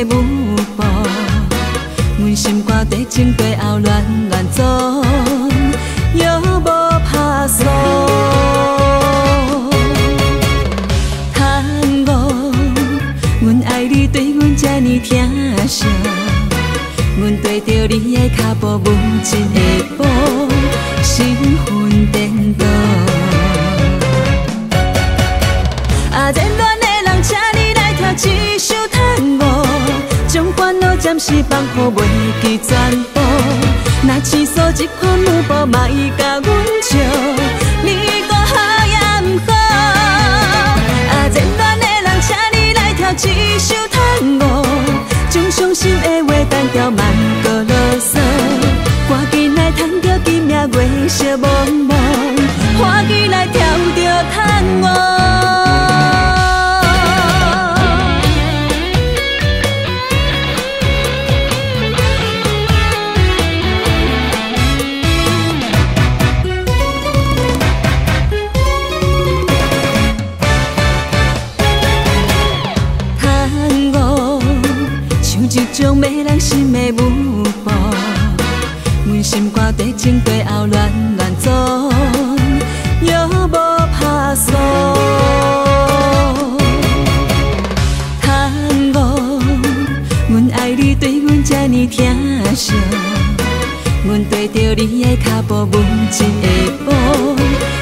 的舞步，阮心肝地前地后乱乱走，又无拍输。叹我，阮爱你对阮这呢疼惜，阮对着你的脚步舞一下步，神魂颠倒。啊，恋恋的人，请你来跳一首探戈，将烦恼暂时放好，袂记全部。若试错一款舞步，嘛伊甲阮笑，你搁好也毋好。啊，恋恋的人，请你来跳一首探戈，将伤心的话单调，慢搁啰嗦。赶紧来趁着今夜月色茫茫，赶紧来跳着探戈。一种迷人心的舞步，阮心肝地前地后乱乱走，又无拍输。叹我，阮爱你对阮这呢疼惜，阮对着你的脚步舞一下步，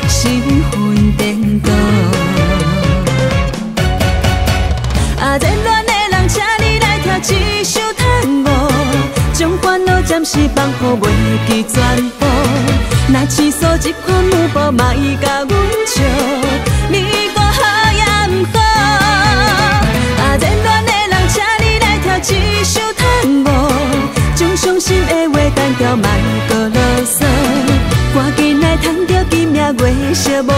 神魂颠倒。啊，恋恋的人，请你来跳一首探戈，将烦恼暂时放好，袂记全部。若试错一款舞步，嘛伊甲阮笑，你搁好也毋好。啊，恋恋的人，请你来跳一首探戈，将伤心的话单调，慢搁啰嗦。赶紧来趁着今夜月色茫